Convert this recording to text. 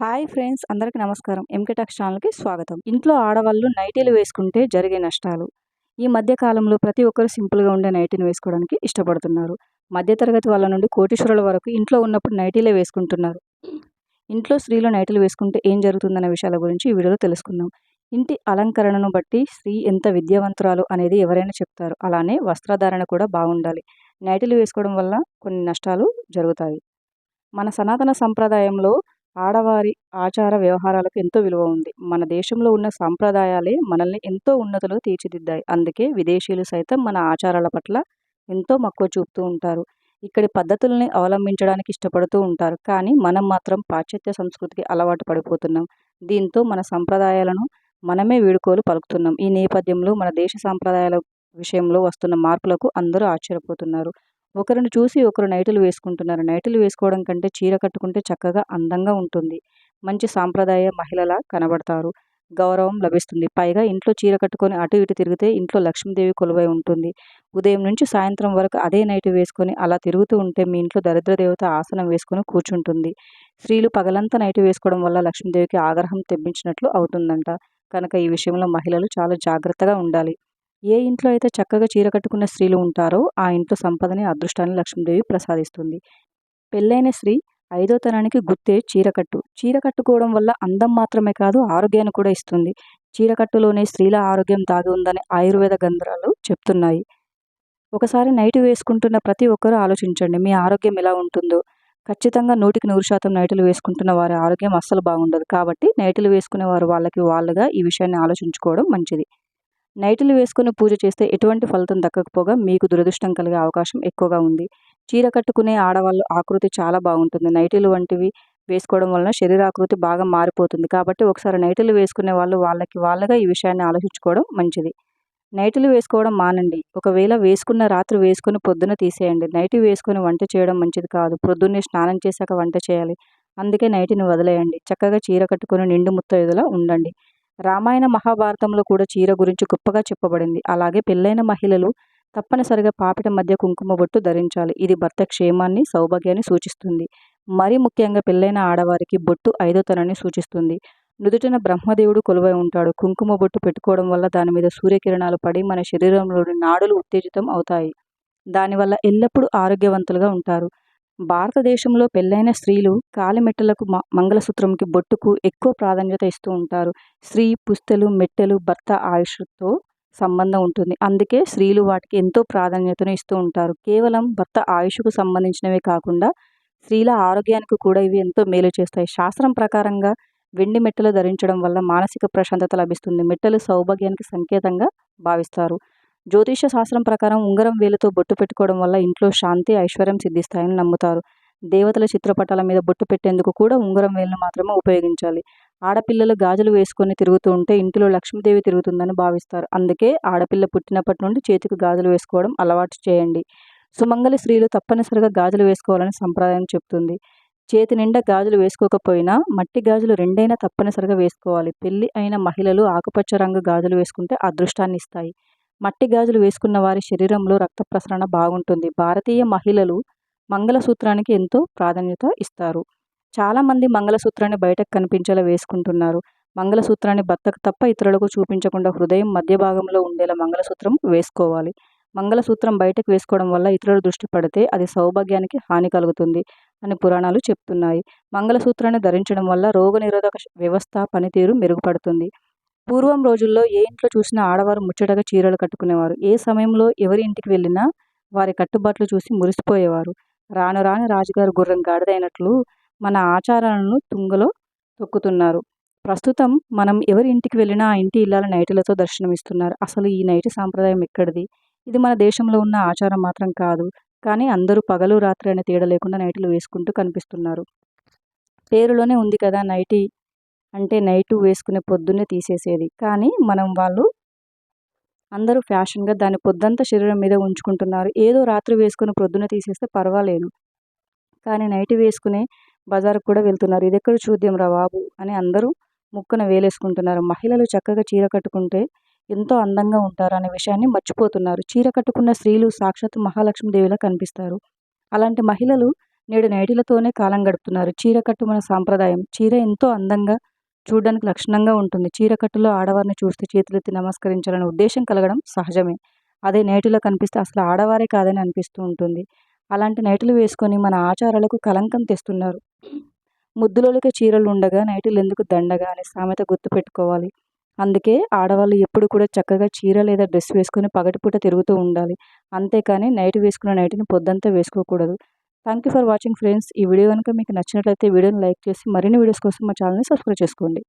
Hi friends, అందరికీ నమస్కారం. MK talks ఛానల్‌కి స్వాగతం. ఇంట్లో ఆడవాళ్ళు నైటీలు వేసుకుంటే జరిగే నష్టాలు. ఈ మధ్య కాలంలో ప్రతి ఒక్కరు సింపుల్‌గా ఉండే నైటీని వేసుకోవడానికి ఇష్టపడుతున్నారు. మధ్య తరగతి వాళ్ళ నుండి కోటీశ్వరుల వరకు ఇంట్లో ఉన్నప్పుడు నైటీలే వేసుకుంటున్నారు. ఇంట్లో స్త్రీలు నైటీలు వేసుకుంటే ఏం జరుగుతుందనే విషయాల గురించి ఈ వీడియోలో తెలుసుకుందాం. ఇంటి అలంకరణను బట్టి స్త్రీ ఎంత విద్యావంతురాలు అనేది ఎవరైనా చెప్తారు. అలానే వస్త్రధారణ కూడా బాగుండాలి. నైటీలు వేసుకోవడం వల్ల కొన్ని నష్టాలు జరుగుతాయి. మన సనాతన సంప్రదాయంలో ఆడవారి ఆచార వ్యవహారాలకు ఎంతో విలువ ఉంది. మన దేశంలో ఉన్న సాంప్రదాయాలే మనల్ని ఎంతో ఉన్నతులుగా తీర్చిదిద్దాయి. అందుకే విదేశీయులు సైతం మన ఆచారాల పట్ల ఎంతో మక్కువ చూపుతూ ఉంటారు. ఇక్కడి పద్ధతుల్ని అవలంబించడానికి ఇష్టపడుతూ ఉంటారు. కానీ మనం మాత్రం పాశ్చాత్య సంస్కృతికి అలవాటు పడిపోతున్నాం. దీంతో మన సంప్రదాయాలను మనమే వీడుకోలు పలుకుతున్నాం. ఈ నేపథ్యంలో మన దేశ సాంప్రదాయాల విషయంలో వస్తున్న మార్పులకు అందరూ ఆశ్చర్యపోతున్నారు. ఒకరిని చూసి ఒకరు నైటీలు వేసుకుంటున్నారు. నైటీలు వేసుకోవడం కంటే చీర కట్టుకుంటే చక్కగా అందంగా ఉంటుంది. మంచి సాంప్రదాయ మహిళలా కనబడతారు. గౌరవం లభిస్తుంది. పైగా ఇంట్లో చీర కట్టుకొని అటు ఇటు తిరిగితే ఇంట్లో లక్ష్మీదేవి కొలువై ఉంటుంది. ఉదయం నుంచి సాయంత్రం వరకు అదే నైటీ వేసుకొని అలా తిరుగుతూ ఉంటే మీ ఇంట్లో దరిద్ర దేవత ఆసనం వేసుకొని కూర్చుంటుంది. స్త్రీలు పగలంతా నైటీ వేసుకోవడం వల్ల లక్ష్మీదేవికి ఆగ్రహం తెప్పించినట్లు అవుతుందంట. కనుక ఈ విషయంలో మహిళలు చాలా జాగ్రత్తగా ఉండాలి. ఏ ఇంట్లో అయితే చక్కగా చీర కట్టుకున్న స్త్రీలు ఉంటారో ఆ ఇంట్లో సంపదని, అదృష్టాన్ని లక్ష్మీదేవి ప్రసాదిస్తుంది. పెళ్ళైన స్త్రీ ఐదో తనానికి గుర్తే చీరకట్టు. చీర కట్టుకోవడం వల్ల అందం మాత్రమే కాదు, ఆరోగ్యాన్ని కూడా ఇస్తుంది. చీరకట్టులోనే స్త్రీల ఆరోగ్యం దాగి ఉందని ఆయుర్వేద గ్రంథాలు చెప్తున్నాయి. ఒకసారి నైటీ వేసుకుంటున్న ప్రతి ఒక్కరూ ఆలోచించండి, మీ ఆరోగ్యం ఎలా ఉంటుందో. ఖచ్చితంగా 100% నైటీలు వేసుకుంటున్న వారి ఆరోగ్యం అస్సలు బాగుండదు. కాబట్టి నైటీలు వేసుకునే వారు వాళ్ళుగా ఈ విషయాన్ని ఆలోచించుకోవడం మంచిది. నైటీలు వేసుకొని పూజ చేస్తే ఎటువంటి ఫలితం దక్కకపోగా మీకు దురదృష్టం కలిగే అవకాశం ఎక్కువగా ఉంది. చీర కట్టుకునే ఆడవాళ్ళ ఆకృతి చాలా బాగుంటుంది. నైటీలు వంటివి వేసుకోవడం వలన శరీరాకృతి బాగా మారిపోతుంది. కాబట్టి ఒకసారి నైటీలు వేసుకునే వాళ్ళు వాళ్ళుగా ఈ విషయాన్ని ఆలోచించుకోవడం మంచిది. నైటీలు వేసుకోవడం మానండి. ఒకవేళ వేసుకున్న రాత్రి వేసుకొని పొద్దున తీసేయండి. నైటీ వేసుకొని వంట చేయడం మంచిది కాదు. ప్రొద్దున్నే స్నానం చేశాక వంట చేయాలి. అందుకే నైటీని వదిలేయండి. చక్కగా చీర కట్టుకొని నిండు ముత్తైదులా ఉండండి. రామాయణ మహాభారతంలో కూడా చీర గురించి గొప్పగా చెప్పబడింది. అలాగే పెళ్ళైన మహిళలు తప్పనిసరిగా పాపిట మధ్య కుంకుమ బొట్టు ధరించాలి. ఇది భర్త క్షేమాన్ని, సౌభాగ్యాన్ని సూచిస్తుంది. మరీ ముఖ్యంగా పెళ్ళైన ఆడవారికి బొట్టు ఐదో తనాన్ని సూచిస్తుంది. నుదుటిన బ్రహ్మదేవుడు కొలువై ఉంటాడు. కుంకుమ బొట్టు పెట్టుకోవడం వల్ల దాని మీద సూర్యకిరణాలు పడి మన శరీరంలోని నాడులు ఉత్తేజితం అవుతాయి. దానివల్ల ఎల్లప్పుడూ ఆరోగ్యవంతులుగా ఉంటారు. భారతదేశంలో పెళ్ళైన స్త్రీలు కాలిమెట్టలకు మంగళసూత్రంకి బొట్టుకు ఎక్కువ ప్రాధాన్యత ఇస్తూ ఉంటారు. స్త్రీ పుస్తెలు మెట్టెలు భర్త ఆయుష్తో సంబంధం ఉంటుంది. అందుకే స్త్రీలు వాటికి ఎంతో ప్రాధాన్యతను ఇస్తూ ఉంటారు. కేవలం భర్త ఆయుష్కు సంబంధించినవే కాకుండా స్త్రీల ఆరోగ్యానికి కూడా ఇవి ఎంతో మేలు చేస్తాయి. శాస్త్రం ప్రకారంగా వెండి మెట్టెలు ధరించడం వల్ల మానసిక ప్రశాంతత లభిస్తుంది. మెట్టెలు సౌభాగ్యానికి సంకేతంగా భావిస్తారు. జ్యోతిష శాస్త్రం ప్రకారం ఉంగరం వేలుతో బొట్టు పెట్టుకోవడం వల్ల ఇంట్లో శాంతి, ఐశ్వర్యం సిద్ధిస్తాయని నమ్ముతారు. దేవతల చిత్రపటాల మీద బొట్టు పెట్టేందుకు కూడా ఉంగరం వేలును మాత్రమే ఉపయోగించాలి. ఆడపిల్లలు గాజులు వేసుకొని తిరుగుతూ ఉంటే ఇంటిలో లక్ష్మీదేవి తిరుగుతుందని భావిస్తారు. అందుకే ఆడపిల్ల పుట్టినప్పటి నుండి చేతికి గాజులు వేసుకోవడం అలవాటు చేయండి. సుమంగళి స్త్రీలు తప్పనిసరిగా గాజులు వేసుకోవాలని సంప్రదాయం చెబుతుంది. చేతి నిండా గాజులు వేసుకోకపోయినా మట్టి గాజులు రెండైనా తప్పనిసరిగా వేసుకోవాలి. పెళ్లి అయిన మహిళలు ఆకుపచ్చ రంగు గాజులు వేసుకుంటే అదృష్టాన్ని ఇస్తాయి. మట్టి గాజులు వేసుకున్న వారి శరీరంలో రక్త ప్రసరణ బాగుంటుంది. భారతీయ మహిళలు మంగళసూత్రానికి ఎంతో ప్రాధాన్యత ఇస్తారు. చాలామంది మంగళసూత్రాన్ని బయటకు కనిపించేలా వేసుకుంటున్నారు. మంగళసూత్రాన్ని భర్తకు తప్ప ఇతరులకు చూపించకుండా హృదయం మధ్య భాగంలో ఉండేలా మంగళసూత్రం వేసుకోవాలి. మంగళసూత్రం బయటకు వేసుకోవడం వల్ల ఇతరుల దృష్టి పడితే అది సౌభాగ్యానికి హాని కలుగుతుంది అని పురాణాలు చెప్తున్నాయి. మంగళసూత్రాన్ని ధరించడం వల్ల రోగనిరోధక వ్యవస్థ పనితీరు మెరుగుపడుతుంది. పూర్వం రోజుల్లో ఏ ఇంట్లో చూసినా ఆడవారు ముచ్చటగా చీరలు కట్టుకునేవారు. ఏ సమయంలో ఎవరి ఇంటికి వెళ్ళినా వారి కట్టుబాట్లు చూసి మురిసిపోయేవారు. రాను రాను రాజుగారు గుర్రం గాడిదైనట్లు మన ఆచారాలను తుంగలో తొక్కుతున్నారు. ప్రస్తుతం మనం ఎవరి ఇంటికి వెళ్ళినా ఆ ఇంటి ఇల్లాలు నైటీలతో దర్శనమిస్తున్నారు. అసలు ఈ నైటీ సాంప్రదాయం ఎక్కడిది? ఇది మన దేశంలో ఉన్న ఆచారం మాత్రం కాదు. కానీ అందరూ పగలు రాత్రి అనే తేడా లేకుండా నైటీలు వేసుకుంటూ కనిపిస్తున్నారు. పేరులోనే ఉంది కదా నైటీ అంటే నైటు వేసుకునే పొద్దున్నే తీసేసేది. కానీ వాళ్ళు అందరూ ఫ్యాషన్‌గా దాన్ని పొద్దంతా శరీరం మీద ఉంచుకుంటున్నారు. ఏదో రాత్రి వేసుకొని ప్రొద్దున తీసేస్తే పర్వాలేదు. కానీ నైటీ వేసుకుని బజారుకు కూడా వెళ్తున్నారు. ఇదెక్కడ చూద్దాం రా బాబు అని అందరూ ముక్కున వేలేసుకుంటున్నారు. మహిళలు చక్కగా చీర కట్టుకుంటే ఎంతో అందంగా ఉంటారు అనే విషయాన్ని మర్చిపోతున్నారు. చీర కట్టుకున్న స్త్రీలు సాక్షాత్తు మహాలక్ష్మీదేవిలా కనిపిస్తారు. అలాంటి మహిళలు నేడు నైటీలతోనే కాలం గడుపుతున్నారు. చీరకట్టు మన సాంప్రదాయం. చీర ఎంతో అందంగా, చూడడానికి లక్షణంగా ఉంటుంది. చీరకట్టులో ఆడవారిని చూస్తే చేతులెత్తి నమస్కరించాలనే ఉద్దేశం కలగడం సహజమే. అదే నైటీలో కనిపిస్తే అసలు ఆడవారే కాదని అనిపిస్తూ ఉంటుంది. అలాంటి నైటీలు వేసుకొని మన ఆచారాలకు కళంకం తెస్తున్నారు. ముద్దులోలికే చీరలుండగా నైటీలెందుకు దండగా అనే సామెత గుర్తుపెట్టుకోవాలి. అందుకే ఆడవాళ్ళు ఎప్పుడు కూడా చక్కగా చీర లేదా డ్రెస్ వేసుకొని పగటిపూట తిరుగుతూ ఉండాలి. అంతేకాని నైట్ వేసుకున్న నైటీని పొద్దంతా వేసుకోకూడదు. Thank you for watching friends. ఈ వీడియో గనుక మీకు నచ్చినట్లయితే వీడియోని లైక్ చేసి మరిన్ని వీడియోస్ కోసం మా ఛానల్‌ని సబ్స్క్రైబ్ చేసుకోండి.